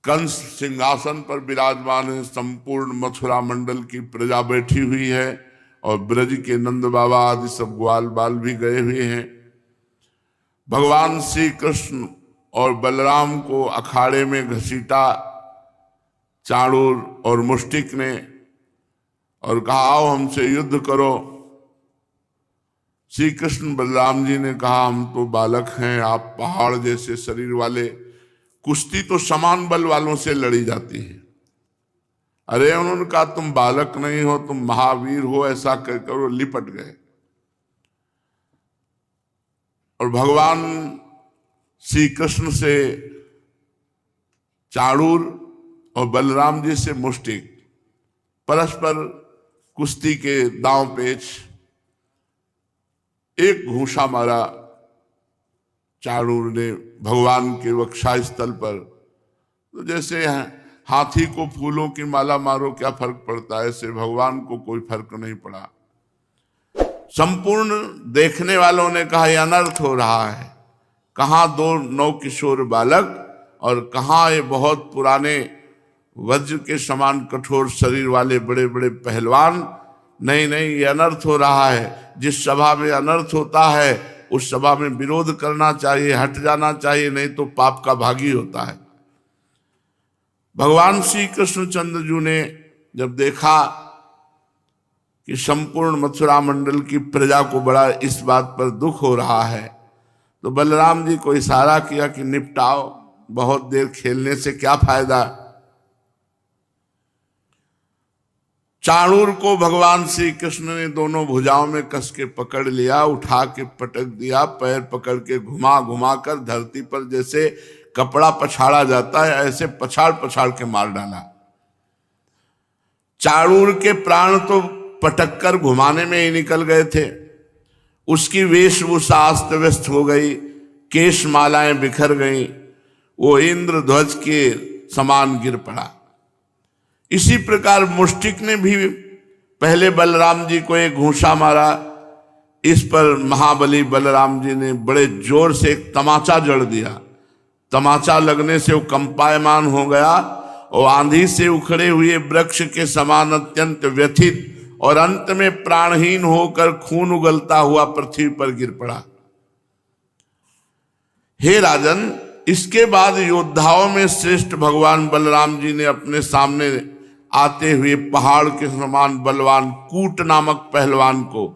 कंस सिंहासन पर विराजमान है, संपूर्ण मथुरा मंडल की प्रजा बैठी हुई है और ब्रज के नंद बाबा आदि सब ग्वाल बाल भी गए हुए हैं। भगवान श्री कृष्ण और बलराम को अखाड़े में घसीटा चाणूर और मुष्टिक ने और कहा आओ हमसे युद्ध करो। श्री कृष्ण बलराम जी ने कहा हम तो बालक हैं, आप पहाड़ जैसे शरीर वाले, कुश्ती तो समान बल वालों से लड़ी जाती है। अरे उन्होंने कहा तुम बालक नहीं हो, तुम महावीर हो, ऐसा कहकर वो लिपट गए। और भगवान श्री कृष्ण से चाणूर और बलराम जी से मुष्टिक परस्पर कुश्ती के दांव पेच, एक घूंसा मारा चाणूर ने भगवान के वक्षा स्थल पर। तो जैसे हाथी को फूलों की माला मारो क्या फर्क पड़ता है, ऐसे भगवान को कोई फर्क नहीं पड़ा। संपूर्ण देखने वालों ने कहा यह अनर्थ हो रहा है, कहाँ दो नौ किशोर बालक और कहाँ ये बहुत पुराने वज्र के समान कठोर शरीर वाले बड़े बड़े पहलवान। नहीं नहीं, ये अनर्थ हो रहा है। जिस सभा में अनर्थ होता है उस सभा में विरोध करना चाहिए, हट जाना चाहिए, नहीं तो पाप का भागी होता है। भगवान श्री कृष्णचंद्र जी ने जब देखा कि संपूर्ण मथुरा मंडल की प्रजा को बड़ा इस बात पर दुख हो रहा है, तो बलराम जी को इशारा किया कि निपटाओ, बहुत देर खेलने से क्या फायदा। चाणूर को भगवान श्री कृष्ण ने दोनों भुजाओं में कस के पकड़ लिया, उठा के पटक दिया, पैर पकड़ के घुमा घुमा कर धरती पर जैसे कपड़ा पछाड़ा जाता है ऐसे पछाड़ पछाड़ के मार डाला। चाणूर के प्राण तो पटक कर घुमाने में ही निकल गए थे, उसकी वेशभूषा अस्त व्यस्त हो गई, केश मालाएं बिखर गईं, वो इंद्र ध्वज के समान गिर पड़ा। इसी प्रकार मुष्टिक ने भी पहले बलराम जी को एक घूंसा मारा। इस पर महाबली बलराम जी ने बड़े जोर से एक तमाचा जड़ दिया। तमाचा लगने से वो कंपायमान हो गया और आंधी से उखड़े हुए वृक्ष के समान अत्यंत व्यथित और अंत में प्राणहीन होकर खून उगलता हुआ पृथ्वी पर गिर पड़ा। हे राजन, इसके बाद योद्धाओं में श्रेष्ठ भगवान बलराम जी ने अपने सामने आते हुए पहाड़ के समान बलवान कूट नामक पहलवान को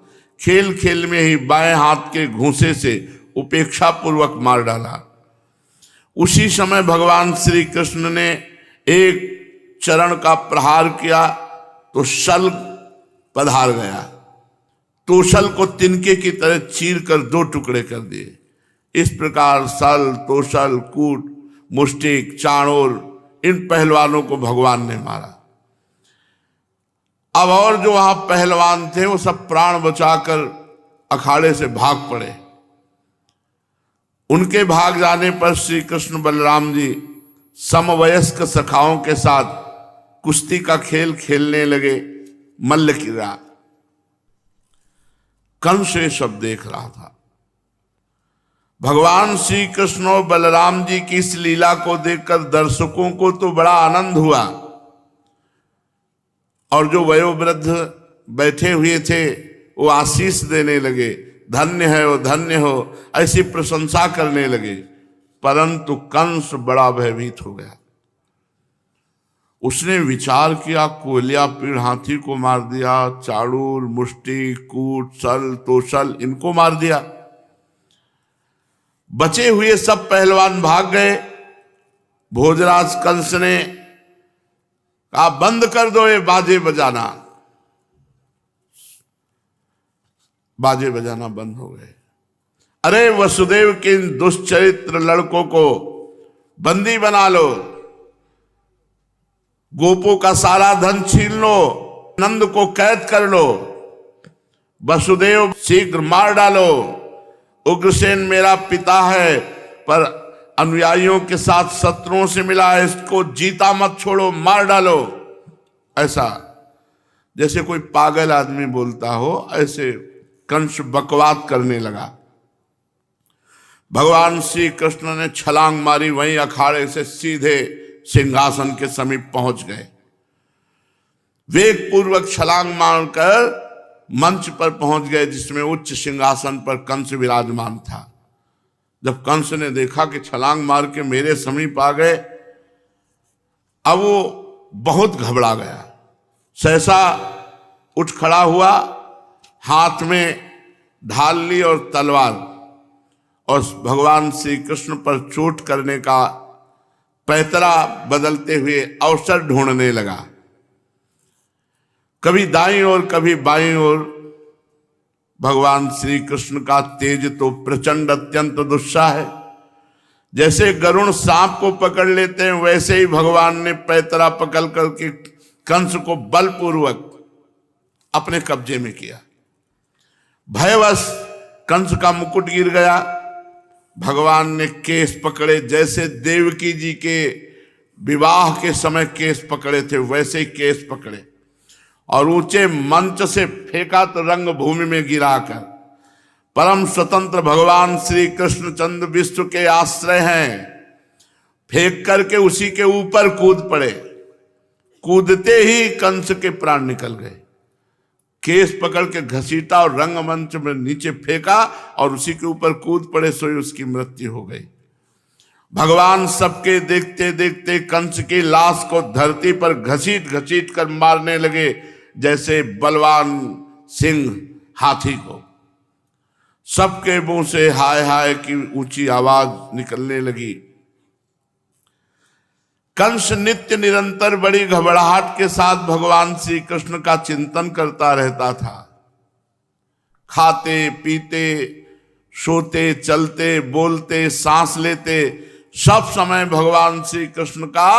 खेल खेल में ही बाएं हाथ के घूंसे से उपेक्षा पूर्वक मार डाला। उसी समय भगवान श्री कृष्ण ने एक चरण का प्रहार किया तो शल पधार गया, तोशल को तिनके की तरह चीर कर दो टुकड़े कर दिए। इस प्रकार सल, तोशल, कूट, मुष्टिक, चाणूर इन पहलवानों को भगवान ने मारा। अब और जो वहां पहलवान थे वो सब प्राण बचाकर अखाड़े से भाग पड़े। उनके भाग जाने पर श्री कृष्ण बलराम जी समवयस्क सखाओं के साथ कुश्ती का खेल खेलने लगे। मल्ल क्रीड़ा। कंस ये सब देख रहा था। भगवान श्री कृष्ण और बलराम जी की इस लीला को देखकर दर्शकों को तो बड़ा आनंद हुआ और जो वयोवृद्ध बैठे हुए थे वो आशीष देने लगे, धन्य है वो, धन्य हो, ऐसी प्रशंसा करने लगे। परंतु कंस बड़ा भयभीत हो गया। उसने विचार किया, कोलिया पीड़ हाथी को मार दिया, चाणूर, मुष्टि, कूट, सल, तोशल इनको मार दिया, बचे हुए सब पहलवान भाग गए। भोजराज कंस ने कहा बंद कर दो ये बाजे बजाना। बाजे बजाना बंद हो गए। अरे वसुदेव के इन दुष्चरित्र लड़कों को बंदी बना लो, गोपों का सारा धन छीन लो, नंद को कैद कर लो, वसुदेव शीघ्र मार डालो। उग्रसेन मेरा पिता है पर अनुयायियों के साथ शत्रुओं से मिला है, इसको जीता मत छोड़ो, मार डालो। ऐसा जैसे कोई पागल आदमी बोलता हो ऐसे कंस बकवाद करने लगा। भगवान श्री कृष्ण ने छलांग मारी, वहीं अखाड़े से सीधे सिंहासन के समीप पहुंच गए। वेग पूर्वक छलांग मारकर मंच पर पहुंच गए जिसमें उच्च सिंहासन पर कंस विराजमान था। जब कंस ने देखा कि छलांग मार के मेरे समीप आ गए, अब वो बहुत घबरा गया। सहसा उठ खड़ा हुआ, हाथ में ढाल ली और तलवार, और भगवान श्री कृष्ण पर चोट करने का पैतरा बदलते हुए अवसर ढूंढने लगा। कभी दाईं ओर कभी बाईं ओर भगवान श्री कृष्ण का तेज तो प्रचंड अत्यंत दुस्साह है। जैसे गरुण सांप को पकड़ लेते हैं वैसे ही भगवान ने पैतरा पकड़ करके कंस को बलपूर्वक अपने कब्जे में किया। भयवश कंस का मुकुट गिर गया। भगवान ने केस पकड़े, जैसे देवकी जी के विवाह के समय केस पकड़े थे वैसे ही केस पकड़े और ऊंचे मंच से फेंका तो रंग भूमि में गिराकर। परम स्वतंत्र भगवान श्री कृष्णचंद्र विश्व के आश्रय हैं, फेंक करके उसी के ऊपर कूद पड़े। कूदते ही कंस के प्राण निकल गए। केस पकड़ के घसीटा और रंगमंच में नीचे फेंका और उसी के ऊपर कूद पड़े, सोई उसकी मृत्यु हो गई। भगवान सबके देखते देखते कंस की लाश को धरती पर घसीट घसीट कर मारने लगे, जैसे बलवान सिंह हाथी को। सबके मुंह से हाय हाय की ऊंची आवाज निकलने लगी। कंस नित्य निरंतर बड़ी घबराहट के साथ भगवान श्री कृष्ण का चिंतन करता रहता था। खाते पीते, सोते, चलते, बोलते, सांस लेते, सब समय भगवान श्री कृष्ण का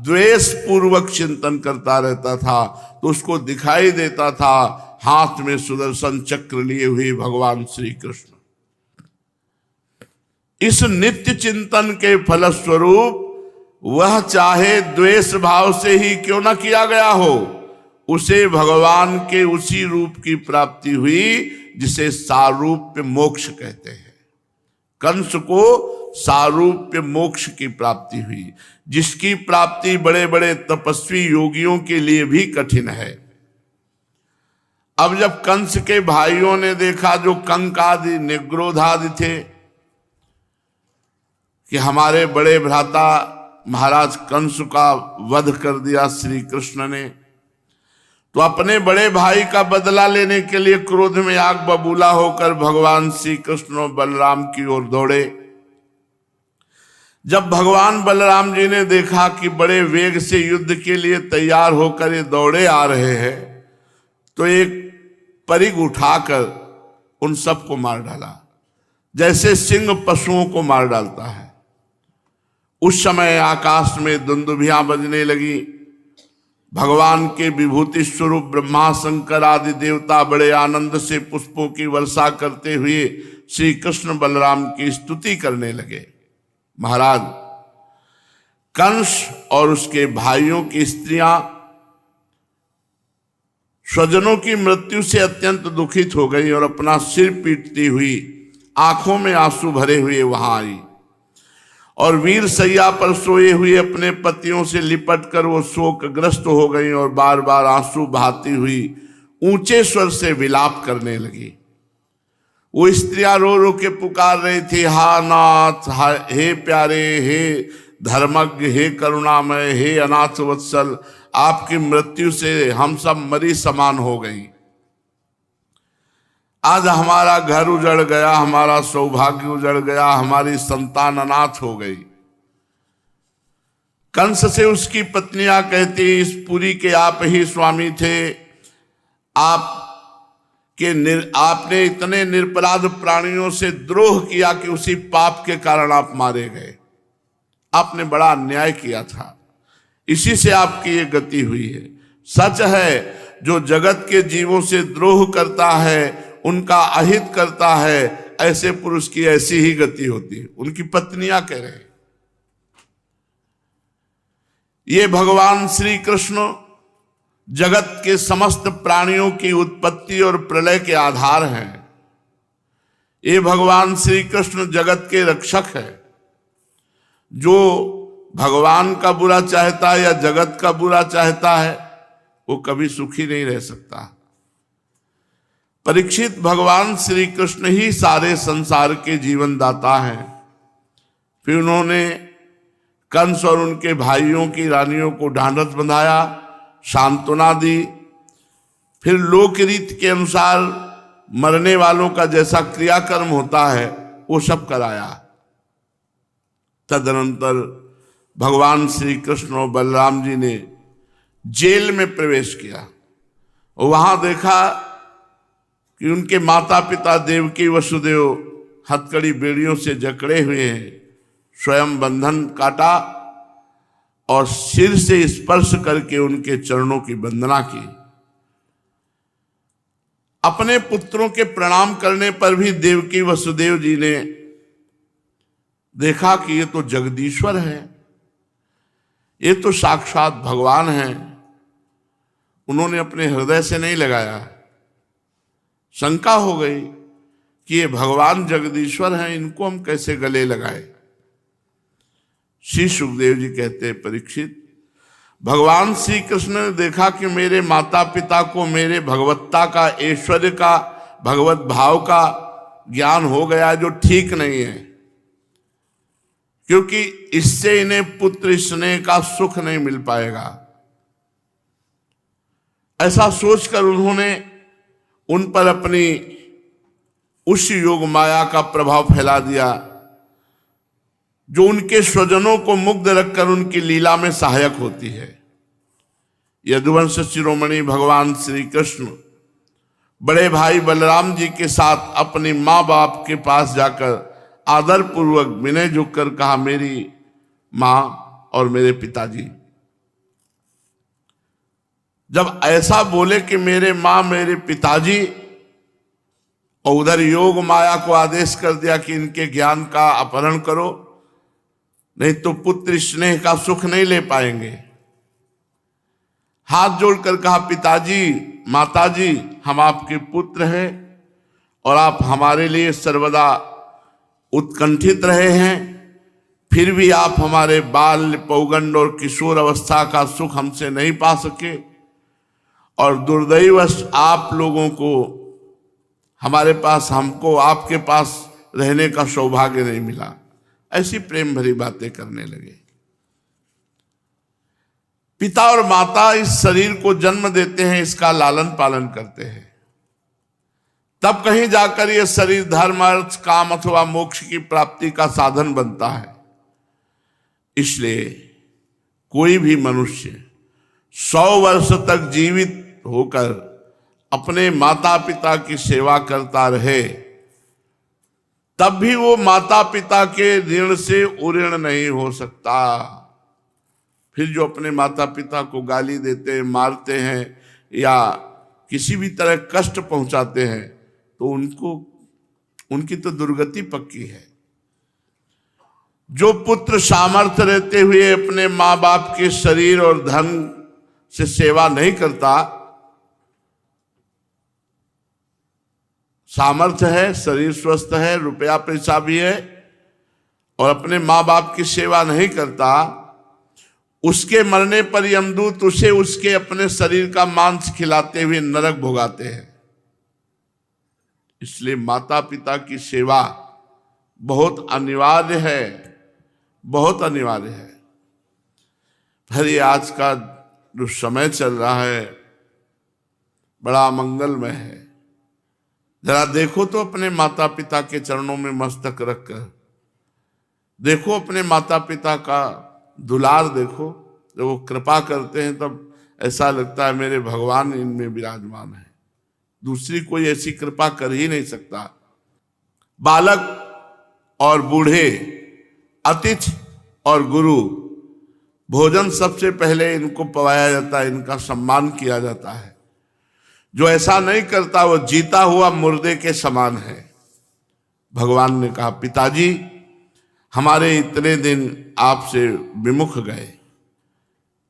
द्वेष पूर्वक चिंतन करता रहता था। तो उसको दिखाई देता था हाथ में सुदर्शन चक्र लिए हुए भगवान श्री कृष्ण। इस नित्य चिंतन के फलस्वरूप वह चाहे द्वेष भाव से ही क्यों न किया गया हो, उसे भगवान के उसी रूप की प्राप्ति हुई जिसे सारूप्य मोक्ष कहते हैं। कंस को सारूप्य मोक्ष की प्राप्ति हुई, जिसकी प्राप्ति बड़े बड़े तपस्वी योगियों के लिए भी कठिन है। अब जब कंस के भाइयों ने देखा, जो कंक आदि निग्रोध आदि थे, कि हमारे बड़े भ्राता महाराज कंस का वध कर दिया श्री कृष्ण ने, तो अपने बड़े भाई का बदला लेने के लिए क्रोध में आग बबूला होकर भगवान श्री कृष्ण और बलराम की ओर दौड़े। जब भगवान बलराम जी ने देखा कि बड़े वेग से युद्ध के लिए तैयार होकर ये दौड़े आ रहे हैं, तो एक परिग उठाकर उन सबको मार डाला, जैसे सिंह पशुओं को मार डालता है। उस समय आकाश में दुंदुभियां बजने लगी। भगवान के विभूति स्वरूप ब्रह्मा शंकर आदि देवता बड़े आनंद से पुष्पों की वर्षा करते हुए श्री कृष्ण बलराम की स्तुति करने लगे। महाराज, कंस और उसके भाइयों की स्त्रियां स्वजनों की मृत्यु से अत्यंत दुखित हो गई और अपना सिर पीटती हुई, आंखों में आंसू भरे हुए वहां आई, और वीर सैया पर सोए हुए अपने पतियों से लिपट कर वो शोकग्रस्त हो गई और बार बार आंसू बहाती हुई ऊंचे स्वर से विलाप करने लगी। वो स्त्रियां रो रो के पुकार रही थी, हा नाथ, हे प्यारे, हे धर्मज्ञ, हे करुणामय, हे अनाथ वत्सल, आपकी मृत्यु से हम सब मरी समान हो गई। आज हमारा घर उजड़ गया, हमारा सौभाग्य उजड़ गया, हमारी संतान अनाथ हो गई। कंस से उसकी पत्नियां कहती, इस पुरी के आप ही स्वामी थे, आपने इतने निरपराध प्राणियों से द्रोह किया कि उसी पाप के कारण आप मारे गए। आपने बड़ा अन्याय किया था, इसी से आपकी ये गति हुई है। सच है, जो जगत के जीवों से द्रोह करता है, उनका अहित करता है, ऐसे पुरुष की ऐसी ही गति होती है। उनकी पत्नियां कह रहे, ये भगवान श्री कृष्ण जगत के समस्त प्राणियों की उत्पत्ति और प्रलय के आधार हैं। ये भगवान श्री कृष्ण जगत के रक्षक है। जो भगवान का बुरा चाहता है या जगत का बुरा चाहता है, वो कभी सुखी नहीं रह सकता। परीक्षित, भगवान श्री कृष्ण ही सारे संसार के जीवन दाता हैं। फिर उन्होंने कंस और उनके भाइयों की रानियों को ढांढस बंधाया, सांत्वना दी। फिर लोक रीत के अनुसार मरने वालों का जैसा क्रियाकर्म होता है वो सब कराया। तदनंतर भगवान श्री कृष्ण और बलराम जी ने जेल में प्रवेश किया और वहां देखा कि उनके माता पिता देवकी वसुदेव हथकड़ी बेड़ियों से जकड़े हुए हैं। स्वयं बंधन काटा और सिर से स्पर्श करके उनके चरणों की वंदना की। अपने पुत्रों के प्रणाम करने पर भी देवकी वसुदेव जी ने देखा कि ये तो जगदीश्वर है, ये तो साक्षात भगवान है। उन्होंने अपने हृदय से नहीं लगाया। शंका हो गई कि ये भगवान जगदीश्वर हैं, इनको हम कैसे गले लगाए। श्री सुखदेव जी कहते हैं, परीक्षित, भगवान श्री कृष्ण ने देखा कि मेरे माता पिता को मेरे भगवत्ता का, ऐश्वर्य का, भगवत भाव का ज्ञान हो गया, जो ठीक नहीं है, क्योंकि इससे इन्हें पुत्र स्नेह का सुख नहीं मिल पाएगा। ऐसा सोचकर उन्होंने उन पर अपनी उस योग माया का प्रभाव फैला दिया जो उनके स्वजनों को मुग्ध रखकर उनकी लीला में सहायक होती है। यदुवंश शिरोमणि भगवान श्री कृष्ण बड़े भाई बलराम जी के साथ अपने माँ बाप के पास जाकर आदर पूर्वक विनय झुककर कहा, मेरी माँ और मेरे पिताजी। जब ऐसा बोले कि मेरे माँ मेरे पिताजी, और उधर योग माया को आदेश कर दिया कि इनके ज्ञान का अपहरण करो, नहीं तो पुत्र स्नेह का सुख नहीं ले पाएंगे। हाथ जोड़कर कहा, पिताजी माताजी, हम आपके पुत्र हैं और आप हमारे लिए सर्वदा उत्कंठित रहे हैं, फिर भी आप हमारे बाल्य, पौगंड और किशोर अवस्था का सुख हमसे नहीं पा सके, और दुर्दैवश आप लोगों को हमारे पास, हमको आपके पास रहने का सौभाग्य नहीं मिला। ऐसी प्रेम भरी बातें करने लगे। पिता और माता इस शरीर को जन्म देते हैं, इसका लालन पालन करते हैं, तब कहीं जाकर यह शरीर धर्म, अर्थ, काम अथवा मोक्ष की प्राप्ति का साधन बनता है। इसलिए कोई भी मनुष्य 100 वर्ष तक जीवित होकर अपने माता पिता की सेवा करता रहे, तब भी वो माता पिता के ऋण से उऋण नहीं हो सकता। फिर जो अपने माता पिता को गाली देते हैं, मारते हैं या किसी भी तरह कष्ट पहुंचाते हैं, तो उनकी तो दुर्गति पक्की है। जो पुत्र सामर्थ्य रहते हुए अपने माँ बाप के शरीर और धन से सेवा नहीं करता, सामर्थ्य है, शरीर स्वस्थ है, रुपया पैसा भी है, और अपने माँ बाप की सेवा नहीं करता, उसके मरने पर यमदूत उसे उसके अपने शरीर का मांस खिलाते हुए नरक भोगाते हैं। इसलिए माता पिता की सेवा बहुत अनिवार्य है, बहुत अनिवार्य है। फिर ये आज का जो समय चल रहा है बड़ा मंगलमय है। जरा देखो तो अपने माता पिता के चरणों में मस्तक रखकर देखो, अपने माता पिता का दुलार देखो। जब वो कृपा करते हैं तब ऐसा लगता है मेरे भगवान इनमें विराजमान है, दूसरी कोई ऐसी कृपा कर ही नहीं सकता। बालक और बूढ़े, अतिथि और गुरु, भोजन सबसे पहले इनको पवाया जाता है, इनका सम्मान किया जाता है। जो ऐसा नहीं करता वो जीता हुआ मुर्दे के समान है। भगवान ने कहा, पिताजी हमारे इतने दिन आपसे विमुख गए,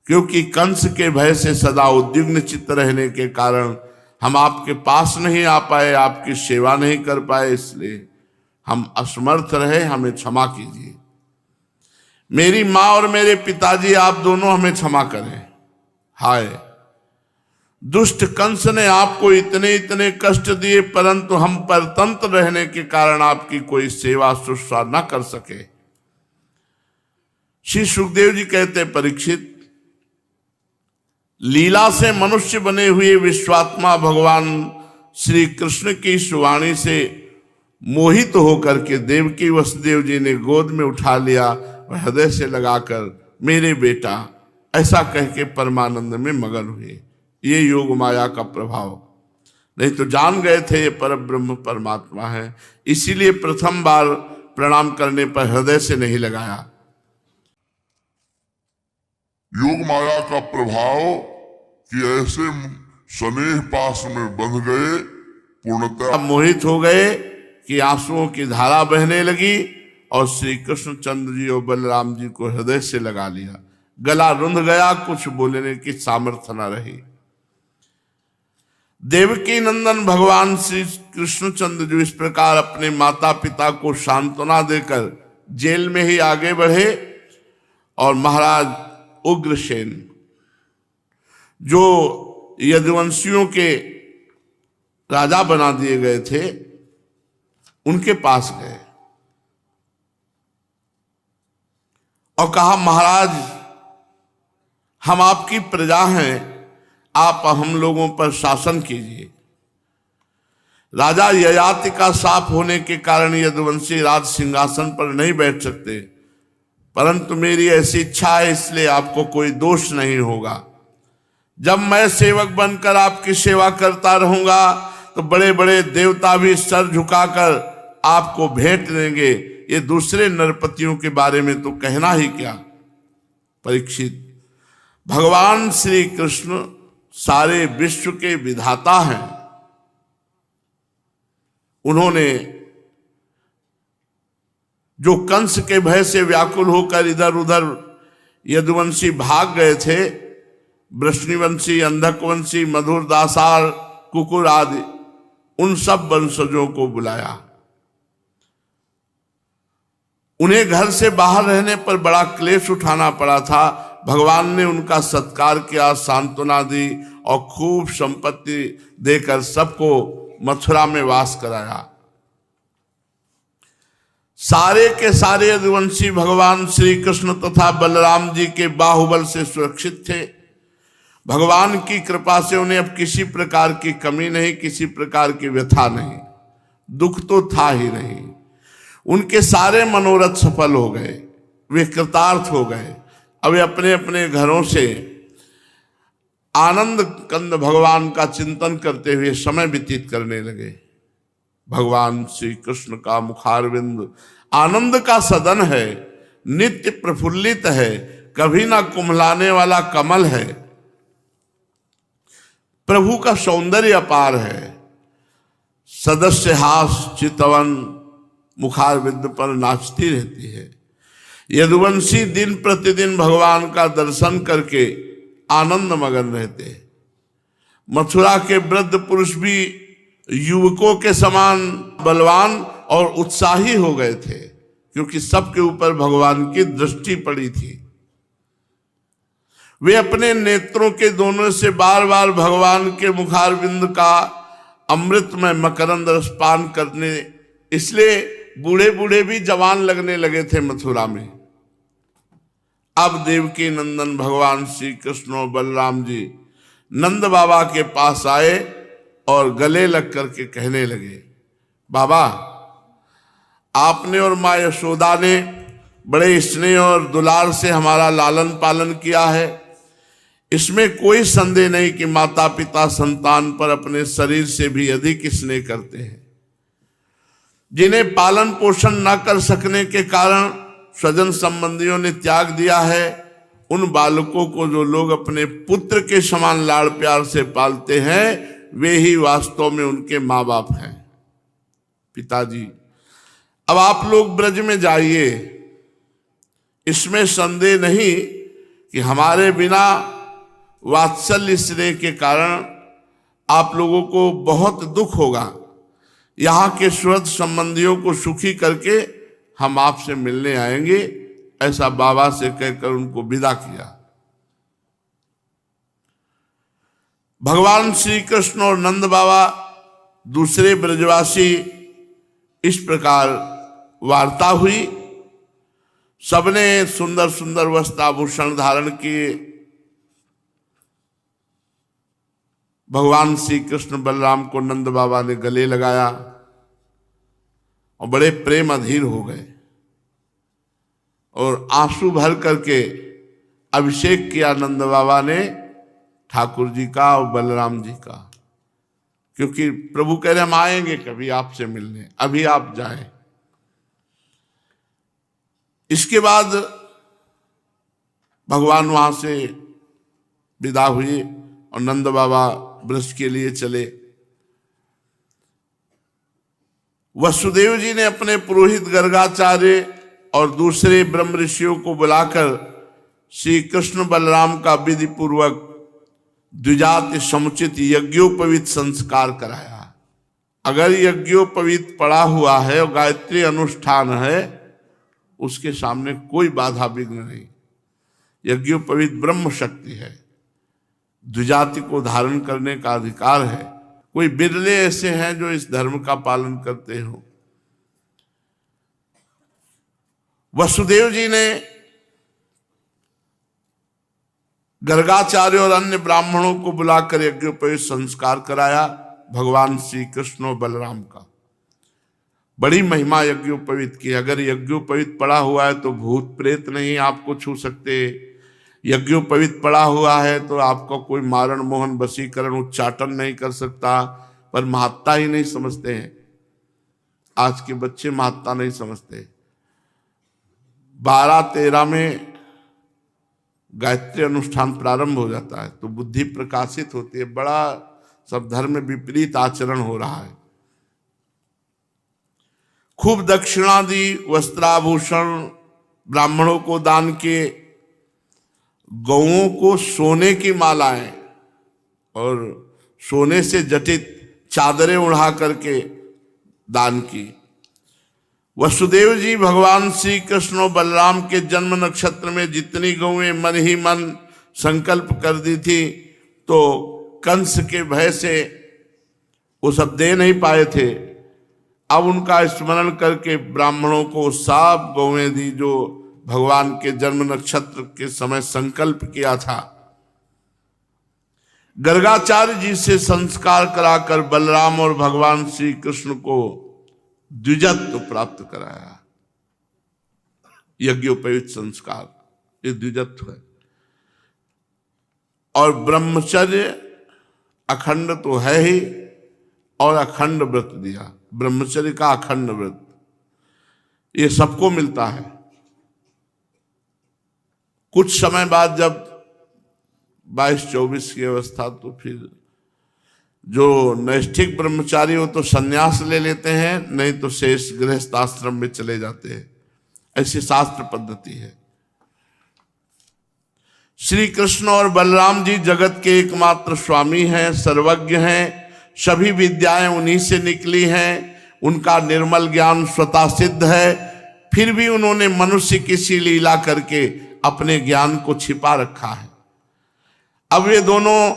क्योंकि कंस के भय से सदा उद्विग्न चित्त रहने के कारण हम आपके पास नहीं आ पाए, आपकी सेवा नहीं कर पाए, इसलिए हम असमर्थ रहे, हमें क्षमा कीजिए। मेरी माँ और मेरे पिताजी आप दोनों हमें क्षमा करें। हाय, दुष्ट कंस ने आपको इतने इतने कष्ट दिए, परंतु हम परतंत्र रहने के कारण आपकी कोई सेवा शुश्रूषा न कर सके। श्री सुखदेव जी कहते, परीक्षित, लीला से मनुष्य बने हुए विश्वात्मा भगवान श्री कृष्ण की इस वाणी से मोहित होकर के देवकी वसुदेव जी ने गोद में उठा लिया और हृदय से लगाकर मेरे बेटा ऐसा कह के परमानंद में मगन हुए। ये योग माया का प्रभाव, नहीं तो जान गए थे ये परब्रह्म परमात्मा है, इसीलिए प्रथम बार प्रणाम करने पर हृदय से नहीं लगाया। योग माया का प्रभाव कि ऐसे स्नेह पास में बंध गए, पूर्णतः मोहित हो गए कि आंसुओं की धारा बहने लगी और श्री कृष्ण चंद्र जी और बलराम जी को हृदय से लगा लिया। गला रुंध गया, कुछ बोलने की सामर्थ्य न रही। देवकी नंदन भगवान श्री कृष्णचंद्र जो इस प्रकार अपने माता पिता को सांत्वना देकर जेल में ही आगे बढ़े और महाराज उग्रसेन जो यदुवंशियों के राजा बना दिए गए थे उनके पास गए और कहा, महाराज हम आपकी प्रजा हैं, आप हम लोगों पर शासन कीजिए। राजा ययाति का शाप होने के कारण यदुवंशी राज सिंहासन पर नहीं बैठ सकते, परंतु मेरी ऐसी इच्छा है, इसलिए आपको कोई दोष नहीं होगा। जब मैं सेवक बनकर आपकी सेवा करता रहूंगा तो बड़े बड़े देवता भी सर झुकाकर आपको भेंट देंगे। ये दूसरे नरपतियों के बारे में तो कहना ही क्या। परीक्षित, भगवान श्री कृष्ण सारे विश्व के विधाता हैं। उन्होंने जो कंस के भय से व्याकुल होकर इधर उधर यदुवंशी भाग गए थे, वृष्णिवंशी, अंधकवंशी, मधुरदासार, कुकुर आदि, उन सब वंशजों को बुलाया। उन्हें घर से बाहर रहने पर बड़ा क्लेश उठाना पड़ा था। भगवान ने उनका सत्कार किया, सांत्वना दी और खूब संपत्ति देकर सबको मथुरा में वास कराया। सारे के सारे यदुवंशी भगवान श्री कृष्ण तथा बलराम जी के बाहुबल से सुरक्षित थे। भगवान की कृपा से उन्हें अब किसी प्रकार की कमी नहीं, किसी प्रकार की व्यथा नहीं, दुख तो था ही नहीं। उनके सारे मनोरथ सफल हो गए, वे कृतार्थ हो गए। अब वे अपने अपने घरों से आनंद कंद भगवान का चिंतन करते हुए समय व्यतीत करने लगे। भगवान श्री कृष्ण का मुखारविंद आनंद का सदन है, नित्य प्रफुल्लित है, कभी ना कुम्हलाने वाला कमल है। प्रभु का सौंदर्य अपार है। सदस्य हास चितवन मुखारविंद पर नाचती रहती है। यदुवंशी दिन प्रतिदिन भगवान का दर्शन करके आनंद मगन रहते। मथुरा के वृद्ध पुरुष भी युवकों के समान बलवान और उत्साही हो गए थे, क्योंकि सबके ऊपर भगवान की दृष्टि पड़ी थी। वे अपने नेत्रों के दोनों से बार बार भगवान के मुखारविंद का अमृतमय मकरंद रस पान करने, इसलिए बूढ़े बूढ़े भी जवान लगने लगे थे मथुरा में। अब देवकी नंदन भगवान श्री कृष्ण और बलराम जी नंद बाबा के पास आए और गले लग करके कहने लगे, बाबा आपने और माँ यशोदा ने बड़े स्नेह और दुलार से हमारा लालन पालन किया है। इसमें कोई संदेह नहीं कि माता पिता संतान पर अपने शरीर से भी अधिक स्नेह करते हैं। जिन्हें पालन पोषण न कर सकने के कारण स्वजन संबंधियों ने त्याग दिया है, उन बालकों को जो लोग अपने पुत्र के समान लाड़ प्यार से पालते हैं, वे ही वास्तव में उनके माँ बाप हैं। पिताजी अब आप लोग ब्रज में जाइए, इसमें संदेह नहीं कि हमारे बिना वात्सल्य स्नेह के कारण आप लोगों को बहुत दुख होगा। यहाँ के सुहृद संबंधियों को सुखी करके हम आपसे मिलने आएंगे, ऐसा बाबा से कहकर उनको विदा किया। भगवान श्री कृष्ण और नंद बाबा दूसरे ब्रजवासी, इस प्रकार वार्ता हुई। सबने सुंदर सुंदर वस्त्र आभूषण धारण किए। भगवान श्री कृष्ण बलराम को नंद बाबा ने गले लगाया और बड़े प्रेम अधीर हो गए और आंसू भर करके अभिषेक किया नंद बाबा ने ठाकुर जी का और बलराम जी का, क्योंकि प्रभु कह रहे हम आएंगे कभी आपसे मिलने, अभी आप जाएं। इसके बाद भगवान वहां से विदा हुए और नंद बाबा ब्रज के लिए चले। वसुदेव जी ने अपने पुरोहित गर्गाचार्य और दूसरे ब्रह्म ऋषियों को बुलाकर श्री कृष्ण बलराम का विधि पूर्वक द्विजाति समुचित यज्ञोपवीत संस्कार कराया। अगर यज्ञोपवीत पड़ा हुआ है और गायत्री अनुष्ठान है, उसके सामने कोई बाधा विघ्न नहीं। यज्ञोपवीत ब्रह्म शक्ति है, द्विजाति को धारण करने का अधिकार है। कोई बिरले ऐसे हैं जो इस धर्म का पालन करते हो। वसुदेव जी ने गर्गाचार्य और अन्य ब्राह्मणों को बुलाकर यज्ञोपवीत संस्कार कराया भगवान श्री कृष्ण और बलराम का। बड़ी महिमा यज्ञोपवीत की। अगर यज्ञोपवीत पड़ा हुआ है तो भूत प्रेत नहीं आपको छू सकते। यज्ञोपवीत पड़ा हुआ है तो आपका कोई मारण मोहन वशीकरण उच्चाटन नहीं कर सकता। पर महत्ता ही नहीं समझते हैं, आज के बच्चे महत्ता नहीं समझते। 12-13 में गायत्री अनुष्ठान प्रारंभ हो जाता है तो बुद्धि प्रकाशित होती है। बड़ा सब धर्म में विपरीत आचरण हो रहा है। खूब दक्षिणा दी, वस्त्राभूषण ब्राह्मणों को दान किए, गौओं को सोने की मालाएं और सोने से जटित चादरें उड़ा करके दान की। वसुदेव जी भगवान श्री कृष्ण और बलराम के जन्म नक्षत्र में जितनी गौएं मन ही मन संकल्प कर दी थी, तो कंस के भय से वो सब दे नहीं पाए थे। अब उनका स्मरण करके ब्राह्मणों को सब गौएं दी जो भगवान के जन्म नक्षत्र के समय संकल्प किया था। गर्गाचार्य जी से संस्कार कराकर बलराम और भगवान श्री कृष्ण को द्विजत्व प्राप्त कराया। यज्ञोपवीत संस्कार ये द्विजत्व है। और ब्रह्मचर्य अखंड तो है ही, और अखंड व्रत दिया। ब्रह्मचर्य का अखंड व्रत ये सबको मिलता है। कुछ समय बाद जब 22-24 की अवस्था, तो फिर जो नैष्ठिक ब्रह्मचारी हो तो संन्यास ले लेते हैं, नहीं तो शेष गृहस्थाश्रम में चले जाते हैं। ऐसी शास्त्र पद्धति है। श्री कृष्ण और बलराम जी जगत के एकमात्र स्वामी हैं, सर्वज्ञ हैं। सभी विद्याएं उन्हीं से निकली हैं। उनका निर्मल ज्ञान स्वतः सिद्ध है। फिर भी उन्होंने मनुष्य की सी लीला करके अपने ज्ञान को छिपा रखा है। अब वे दोनों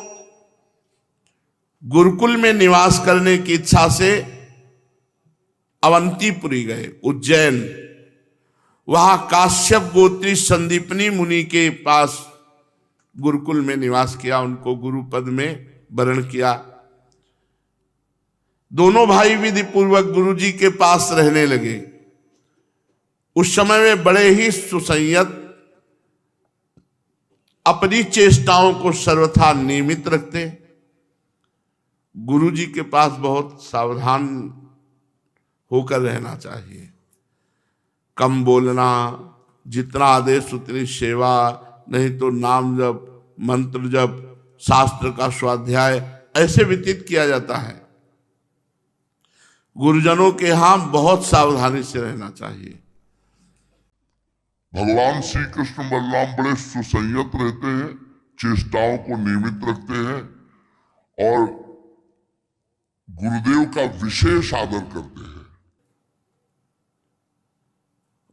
गुरुकुल में निवास करने की इच्छा से अवंतीपुरी गए, उज्जैन। वहां काश्यप गोत्री संदीपनी मुनि के पास गुरुकुल में निवास किया, उनको गुरु पद में वरण किया। दोनों भाई विधि पूर्वक गुरु जी के पास रहने लगे। उस समय वे बड़े ही सुसंयत, अपनी चेष्टाओं को सर्वथा नियमित रखते। गुरु जी के पास बहुत सावधान होकर रहना चाहिए। कम बोलना, जितना आदेश उतनी सेवा, नहीं तो नाम जप, मंत्र जप, शास्त्र का स्वाध्याय ऐसे व्यतीत किया जाता है। गुरुजनों के यहां बहुत सावधानी से रहना चाहिए। भगवान श्री कृष्ण बलराम बड़े सुसंयत रहते हैं, चेष्टाओं को नियमित रखते हैं और गुरुदेव का विशेष आदर करते हैं।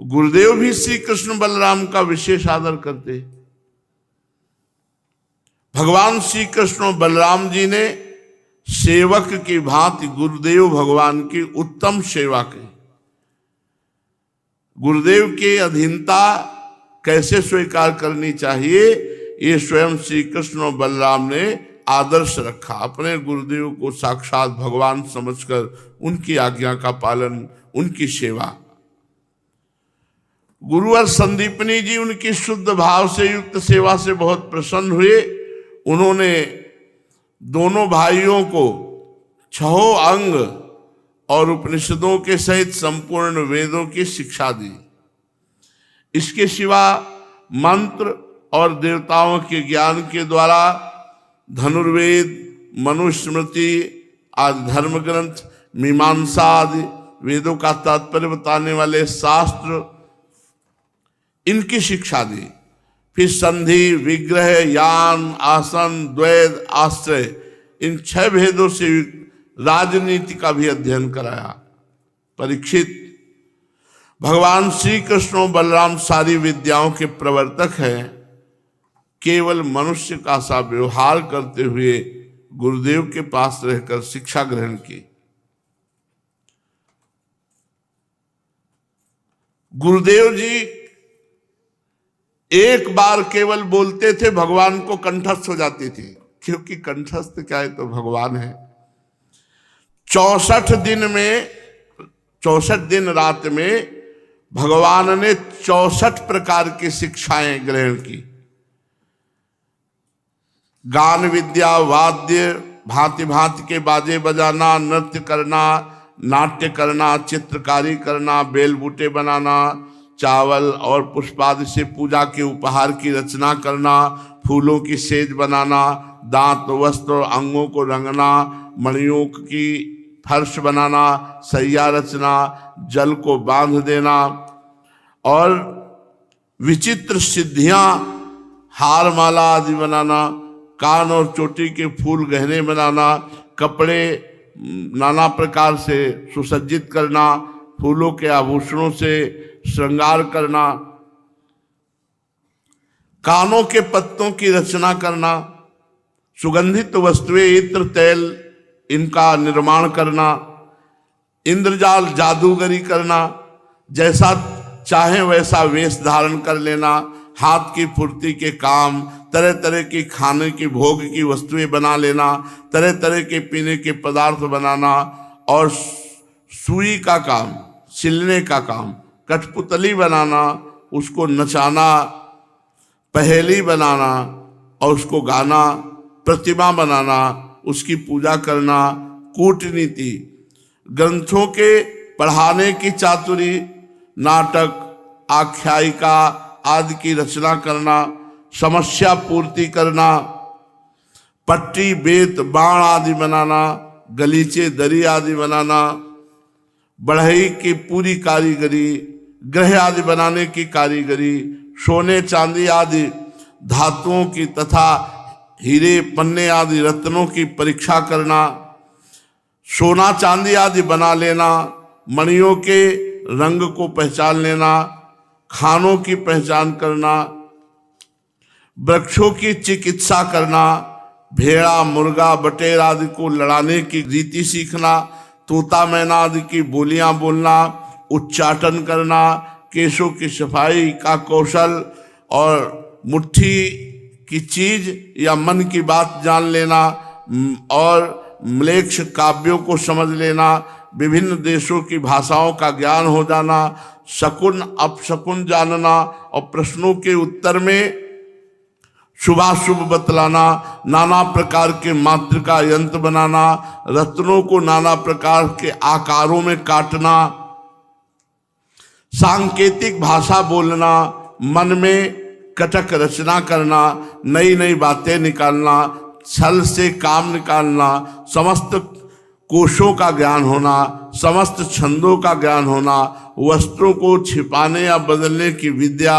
गुरुदेव भी श्री कृष्ण बलराम का विशेष आदर करते। भगवान श्री कृष्ण और बलराम जी ने सेवक की भांति गुरुदेव भगवान की उत्तम सेवा की। गुरुदेव के अधीनता कैसे स्वीकार करनी चाहिए, ये स्वयं श्री कृष्ण और बलराम ने आदर्श रखा। अपने गुरुदेव को साक्षात भगवान समझकर उनकी आज्ञा का पालन, उनकी सेवा। गुरुवर संदीपनी जी उनकी शुद्ध भाव से युक्त सेवा से बहुत प्रसन्न हुए। उन्होंने दोनों भाइयों को 6 अंग और उपनिषदों के सहित संपूर्ण वेदों की शिक्षा दी। इसके सिवा मंत्र और देवताओं के ज्ञान के द्वारा धनुर्वेद, मनुस्मृति आदि धर्म ग्रंथ, मीमांसा आदि वेदों का तात्पर्य बताने वाले शास्त्र, इनकी शिक्षा दी। फिर संधि, विग्रह, यान, आसन, द्वैत, आश्रय, इन 6 भेदों से राजनीति का भी अध्ययन कराया। परीक्षित, भगवान श्री कृष्ण और बलराम सारी विद्याओं के प्रवर्तक हैं। केवल मनुष्य का सा व्यवहार करते हुए गुरुदेव के पास रहकर शिक्षा ग्रहण की। गुरुदेव जी एक बार केवल बोलते थे, भगवान को कंठस्थ हो जाती थी, क्योंकि कंठस्थ क्या है तो भगवान है। 64 दिन रात में भगवान ने 64 प्रकार की शिक्षाएं ग्रहण की। गान विद्या, वाद्य, भांति भांति के बाजे बजाना, नृत्य करना, नाट्य करना, चित्रकारी करना, बेल बूटे बनाना, चावल और पुष्पादि से पूजा के उपहार की रचना करना, फूलों की सेज बनाना, दांत, वस्त्र, अंगों को रंगना, मणियों की फर्श बनाना, सैया रचना, जल को बांध देना और विचित्र सिद्धियां, हार माला आदि बनाना, कान और चोटी के फूल गहने बनाना, कपड़े नाना प्रकार से सुसज्जित करना, फूलों के आभूषणों से श्रृंगार करना, कानों के पत्तों की रचना करना, सुगंधित वस्तुएं, इत्र, तेल, इनका निर्माण करना, इंद्रजाल, जादूगरी करना, जैसा चाहे वैसा वेश धारण कर लेना, हाथ की फुर्ती के काम, तरह तरह की खाने की भोग की वस्तुएं बना लेना, तरह तरह के पीने के पदार्थ बनाना और सुई का काम, सिलने का काम, कठपुतली बनाना, उसको नचाना, पहेली बनाना और उसको गाना, प्रतिमा बनाना, उसकी पूजा करना, कूटनीति, ग्रंथों के पढ़ाने की चातुरी, नाटक, आख्यायिका आदि की रचना करना, समस्या पूर्ति करना, पट्टी, बेत, बाण आदि बनाना, गलीचे, दरी आदि बनाना, बढ़ई की पूरी कारीगरी, ग्रह आदि बनाने की कारीगरी, सोने चांदी आदि धातुओं की तथा हीरे पन्ने आदि रत्नों की परीक्षा करना, सोना चांदी आदि बना लेना, मणियों के रंग को पहचान लेना, खानों की पहचान करना, वृक्षों की चिकित्सा करना, भेड़ा, मुर्गा, बटेर आदि को लड़ाने की रीति सीखना, तोता मैना आदि की बोलियां बोलना, उच्चाटन करना, केशों की सफाई का कौशल और मुट्ठी की चीज या मन की बात जान लेना और म्लेच्छ काव्यों को समझ लेना, विभिन्न देशों की भाषाओं का ज्ञान हो जाना, शकुन अपशकुन जानना और प्रश्नों के उत्तर में शुभाशुभ बतलाना, नाना प्रकार के मातृका यंत्र बनाना, रत्नों को नाना प्रकार के आकारों में काटना, सांकेतिक भाषा बोलना, मन में कटक रचना करना, नई नई बातें निकालना, छल से काम निकालना, समस्त कोशों का ज्ञान होना, समस्त छंदों का ज्ञान होना, वस्त्रों को छिपाने या बदलने की विद्या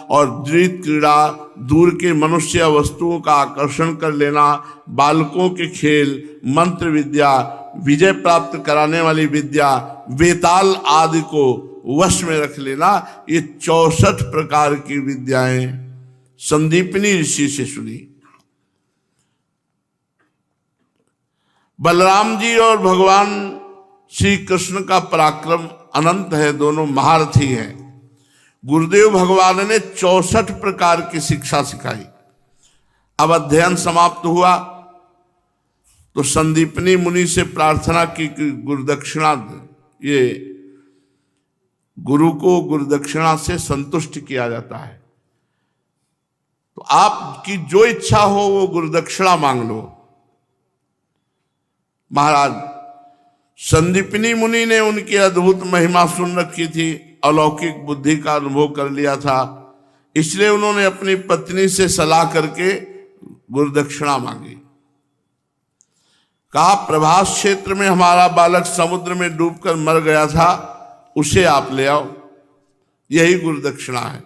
और दृढ़ क्रीड़ा, दूर के मनुष्य वस्तुओं का आकर्षण कर लेना, बालकों के खेल, मंत्र विद्या, विजय प्राप्त कराने वाली विद्या, वेताल आदि को वश में रख लेना, ये 64 प्रकार की विद्याएं संदीपनी ऋषि से सुनी। बलराम जी और भगवान श्री कृष्ण का पराक्रम अनंत है, दोनों महारथी हैं। गुरुदेव भगवान ने 64 प्रकार की शिक्षा सिखाई। अब अध्ययन समाप्त हुआ तो संदीपनी मुनि से प्रार्थना की कि गुरुदक्षिणा, ये गुरु को गुरुदक्षिणा से संतुष्ट किया जाता है, तो आपकी जो इच्छा हो वो गुरुदक्षिणा मांग लो। महाराज संदीपनी मुनि ने उनकी अद्भुत महिमा सुन रखी थी, अलौकिक बुद्धि का अनुभव कर लिया था, इसलिए उन्होंने अपनी पत्नी से सलाह करके गुरुदक्षिणा मांगी। कहा, प्रभास क्षेत्र में हमारा बालक समुद्र में डूबकर मर गया था, उसे आप ले आओ, यही गुरुदक्षिणा है।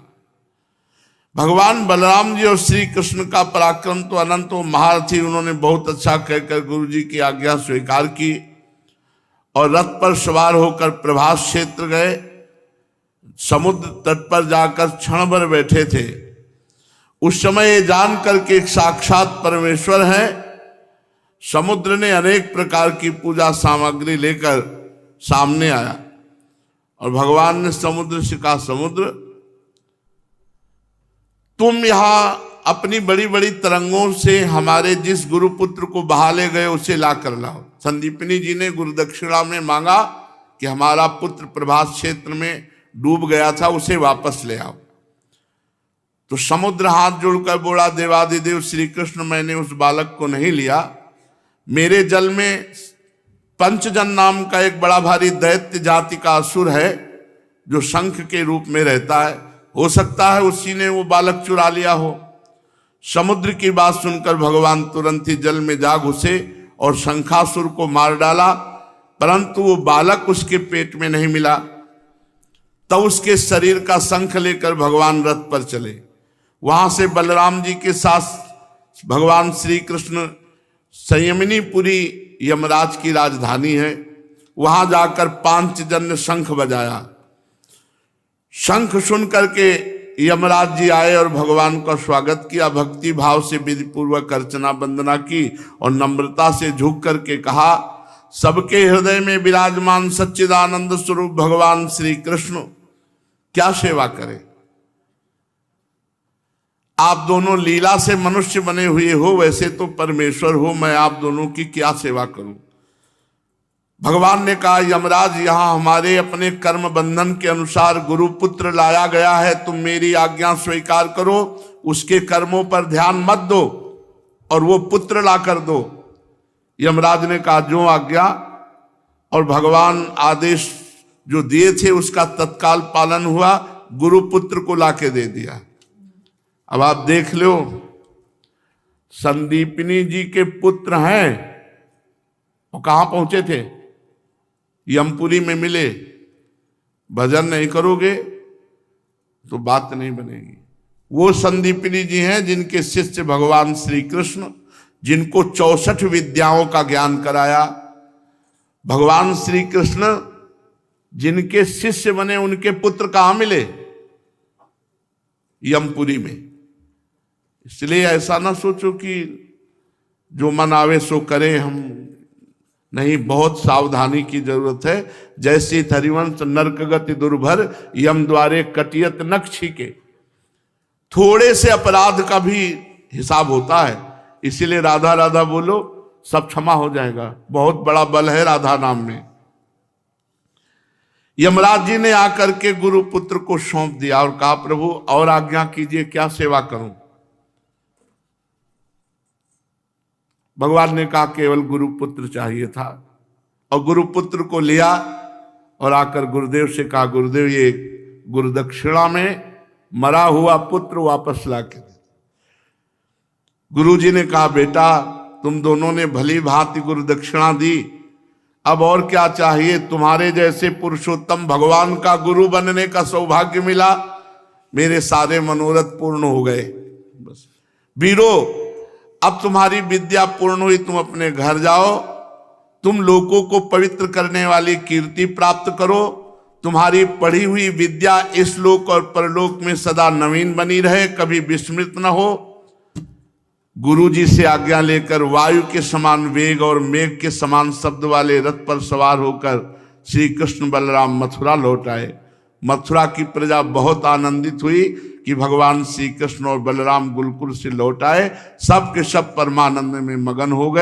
भगवान बलराम जी और श्री कृष्ण का पराक्रम तो अनंत महारथी, उन्होंने बहुत अच्छा कहकर गुरु जी की आज्ञा स्वीकार की और रथ पर सवार होकर प्रभास क्षेत्र गए। समुद्र तट पर जाकर क्षण भर बैठे थे। उस समय ये जानकर के एक साक्षात परमेश्वर है, समुद्र ने अनेक प्रकार की पूजा सामग्री लेकर सामने आया और भगवान ने समुद्र से कहा, समुद्र तुम यहां अपनी बड़ी बड़ी तरंगों से हमारे जिस गुरुपुत्र को बहा ले गए उसे ला कर लाओ। संदीपनी जी ने गुरुदक्षिणा में मांगा कि हमारा पुत्र प्रभास क्षेत्र में डूब गया था, उसे वापस ले आओ। तो समुद्र हाथ जोड़कर बोला, देवादिदेव श्री कृष्ण, मैंने उस बालक को नहीं लिया, मेरे जल में पंचजन नाम का एक बड़ा भारी दैत्य जाति का असुर है जो शंख के रूप में रहता है, हो सकता है उसी ने वो बालक चुरा लिया हो। समुद्र की बात सुनकर भगवान तुरंत ही जल में जा घुसे और शंखासुर को मार डाला, परंतु वो बालक उसके पेट में नहीं मिला। तब उसके शरीर का शंख लेकर भगवान रथ पर चले। वहां से बलराम जी के साथ भगवान श्री कृष्ण संयमिनीपुरी यमराज की राजधानी है, वहां जाकर पांचजन्य शंख बजाया। शंख सुन करके यमराज जी आए और भगवान का स्वागत किया, भक्ति भाव से विधि पूर्वक अर्चना वंदना की और नम्रता से झुक करके कहा, सबके हृदय में विराजमान सच्चिदानंद स्वरूप भगवान श्री कृष्ण, क्या सेवा करें? आप दोनों लीला से मनुष्य बने हुए हो, वैसे तो परमेश्वर हो, मैं आप दोनों की क्या सेवा करूं? भगवान ने कहा, यमराज, यहां हमारे अपने कर्म बंधन के अनुसार गुरुपुत्र लाया गया है, तुम मेरी आज्ञा स्वीकार करो, उसके कर्मों पर ध्यान मत दो और वो पुत्र ला कर दो। यमराज ने कहा, जो आज्ञा। और भगवान आदेश जो दिए थे उसका तत्काल पालन हुआ, गुरुपुत्र को लाके दे दिया। अब आप देख लो, संदीपनी जी के पुत्र हैं, वो कहां पहुंचे थे? यमपुरी में मिले। भजन नहीं करोगे तो बात नहीं बनेगी। वो संदीपनी जी हैं जिनके शिष्य भगवान श्री कृष्ण, जिनको 64 विद्याओं का ज्ञान कराया। भगवान श्री कृष्ण जिनके शिष्य बने, उनके पुत्र कहां मिले? यमपुरी में। इसलिए ऐसा ना सोचो कि जो मन आवे सो करें हम, नहीं, बहुत सावधानी की जरूरत है। जैसे हरिवंश नरक गति दुर्भर, यम द्वारे कटियत नख छीके। थोड़े से अपराध का भी हिसाब होता है, इसीलिए राधा राधा बोलो, सब क्षमा हो जाएगा। बहुत बड़ा बल है राधा नाम में। यमराज जी ने आकर के गुरुपुत्र को सौंप दिया और कहा, प्रभु और आज्ञा कीजिए, क्या सेवा करूं? भगवान ने कहा, केवल गुरुपुत्र चाहिए था। और गुरुपुत्र को लिया और आकर गुरुदेव से कहा, गुरुदेव, ये गुरुदक्षिणा में मरा हुआ पुत्र वापस ला के दे। गुरु जी ने कहा, बेटा, तुम दोनों ने भली भांति गुरुदक्षिणा दी, अब और क्या चाहिए? तुम्हारे जैसे पुरुषोत्तम भगवान का गुरु बनने का सौभाग्य मिला, मेरे सारे मनोरथ पूर्ण हो गए। बस वीरो, अब तुम्हारी विद्या पूर्ण हुई, तुम अपने घर जाओ, तुम लोगों को पवित्र करने वाली कीर्ति प्राप्त करो, तुम्हारी पढ़ी हुई विद्या इस लोक और परलोक में सदा नवीन बनी रहे, कभी विस्मृत न हो। गुरु जी से आज्ञा लेकर वायु के समान वेग और मेघ के समान शब्द वाले रथ पर सवार होकर श्री कृष्ण बलराम मथुरा लौट आए। मथुरा की प्रजा बहुत आनंदित हुई कि भगवान श्री कृष्ण और बलराम गुरुकुल से लौट आए। सब के सब परमानंद में मगन हो गए।